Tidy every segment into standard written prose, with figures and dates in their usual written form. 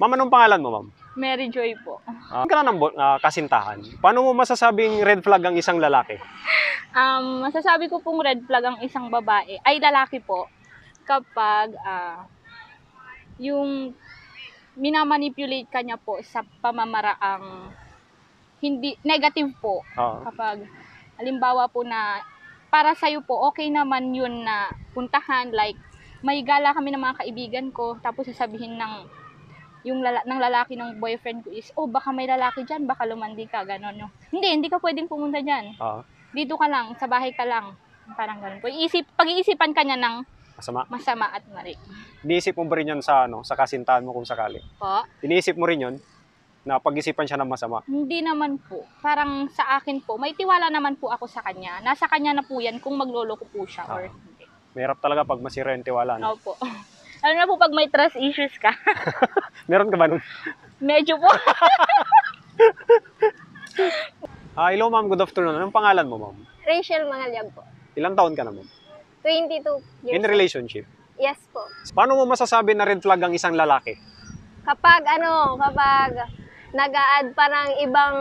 Ma'am, anong pangalan mo, ma'am? Mary Joy po. Ka na ng kasintahan. Paano mo masasabing red flag ang isang lalaki? Masasabi ko pong red flag ang isang babae, ay lalaki po, kapag yung minamanipulate ka niya po sa pamamaraang hindi negative po. Kapag halimbawa po na para sa'yo po, okay naman yun na puntahan, like may gala kami ng mga kaibigan ko, tapos sasabihin ng lalaki ng boyfriend ko is, oh baka may lalaki dyan, baka lumandi ka, gano'n. No? Hindi ka pwedeng pumunta dyan. Dito ka lang, sa bahay ka lang. Parang gano'n po. Pag-iisipan ka niya ng masama at mali. Iniisip mo ba rin yun sa kasintahan mo kung sakali? Po? Iniisip mo rin yun na pag-isipan siya ng masama? Hindi naman po. Parang sa akin po, may tiwala naman po ako sa kanya. Nasa kanya na po yan kung magloloko po siya or hindi. Mahirap talaga pag masira yung tiwala. No? Opo. Ano na po pag may trust issues ka? Meron ka ba nun? Medyo po. Hello ma'am, good afternoon. Anong pangalan mo, ma'am? Rachel Mangalyag po. Ilang taon ka na, ma'am? 22 years. In relationship? Yes po. Paano mo masasabi na red flag ang isang lalaki? Kapag nag-a-add pa ng ibang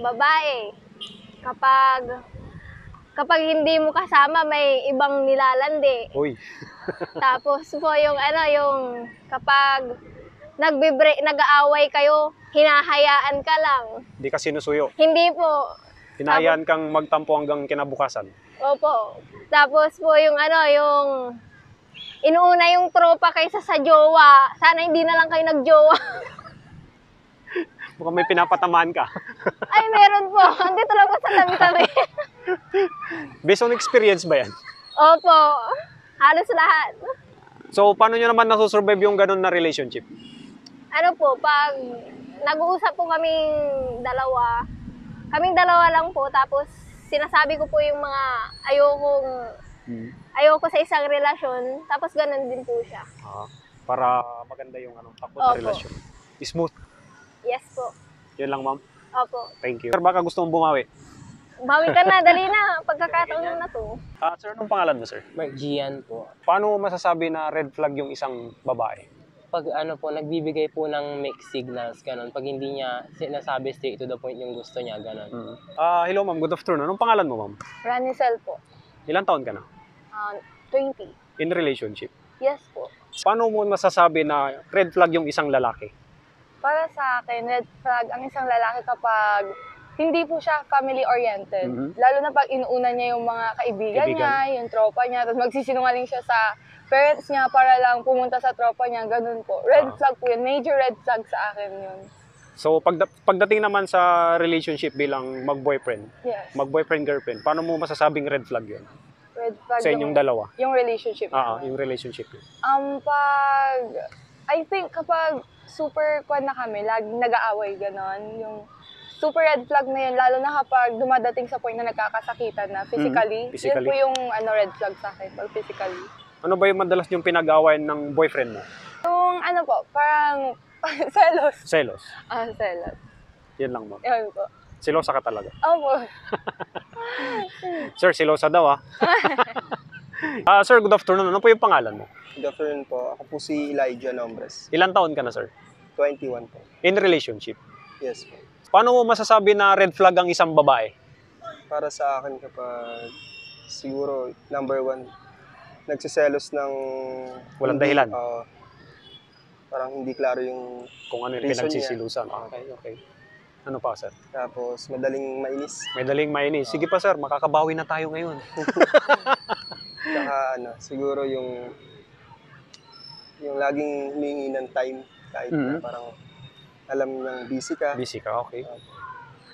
babae, kapag hindi mo kasama, may ibang nilalandi. Uy. Tapos po yung kapag nag-aaway kayo, hinahayaan ka lang. Hindi ka sinusuyo? Hindi po. Hinahayaan kang magtampo hanggang kinabukasan? Opo. Tapos po yung inuuna yung tropa kaysa sa jowa. Sana hindi na lang kayo nag-jowa. Mukhang may pinapatamaan ka. Ay, meron po. Andito lang po sa tabi-tabi. Based on experience ba yan? Opo. Halos lahat. So, paano nyo naman nasusurvive yung ganun na relationship? Pag nag-uusap po kaming dalawa lang po, tapos sinasabi ko po yung mga ayoko sa isang relasyon, tapos ganun din po siya. Para maganda yung takbo na relasyon. Smooth. Yes po. Yun lang, ma'am. Opo. Thank you. Sir, baka gusto mong bumawi? Bawi ka na, dali na. Pagkakataon na to. Sir, anong pangalan mo, sir? Mark Gian po. Paano mo masasabi na red flag yung isang babae? Pag nagbibigay po ng mixed signals, ganun. Pag hindi niya sinasabi straight to the point yung gusto niya, ganun. Hello, ma'am. Good afternoon. Anong pangalan mo, ma'am? Ranicel po. Ilang taon ka na? 20. In relationship? Yes po. Paano mo masasabi na red flag yung isang lalaki? Para sa akin, red flag ang isang lalaki kapag hindi po siya family-oriented. Lalo na pag inuuna niya yung mga kaibigan niya, yung tropa niya, tapos magsisinungaling siya sa parents niya para lang pumunta sa tropa niya, ganun po. Red flag po yun. Major red flag sa akin yun. So, pagdating naman sa relationship bilang mag-boyfriend, Yes. mag-boyfriend-girlfriend, paano mo masasabing red flag yun? Red flag Sa inyong dalawa? Yung relationship. Yung relationship yun. I think kapag super kwan na kami, laging nag-aaway, ganon. Yung super red flag na yun, lalo na kapag dumadating sa point na nagkakasakitan na physically. Yun po yung red flag sa akin, pag physically. Ano ba yung madalas yung pinag-aawayan ng boyfriend mo? Yung po, parang selos. Selos? Selos. Yan lang, ma'am. Yun po. Silosa ka talaga? Opo. Sir, silosa daw Sir, good afternoon. Ano po yung pangalan mo? Good afternoon po. Ako po si Elijah Nombres. Ilang taon ka na, sir? 21 po. In relationship? Yes po. Paano mo masasabi na red flag ang isang babae? Para sa akin kapag siguro number 1, nagsiselos ng Walang dahilan? Parang hindi klaro yung Kung ano yung reason pinagsisilusan. niya. Okay. Ano pa, sir? Tapos madaling mainis. May daling mainis. Sige pa, sir. Makakabawi na tayo ngayon. Tsaka siguro yung laging humingi ng time kahit na parang alam niyang busy ka. Busy ka, okay.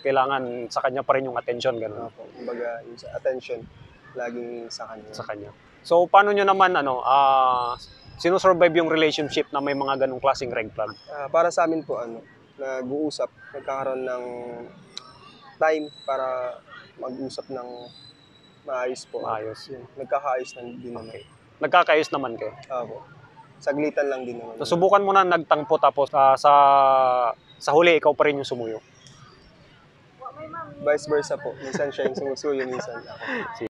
Kailangan sa kanya pa rin yung attention, gano'n. Kumbaga, yung sa attention, laging sa kanya. Sa kanya. So, paano nyo naman, sinusurvive yung relationship na may mga ganong klaseng red flag? Para sa amin po, nag-uusap, nagkakaroon ng time para mag-usap ng maayos po. Maayos. Nagkakaayos na din naman. Okay. Nagkakaayos naman kayo? Opo. Saglitan lang din naman. So, subukan mo na nagtangpo tapos sa huli, ikaw pa rin yung sumuyo. Vice versa po. Minsan siya yung sumusuyo, minsan ako.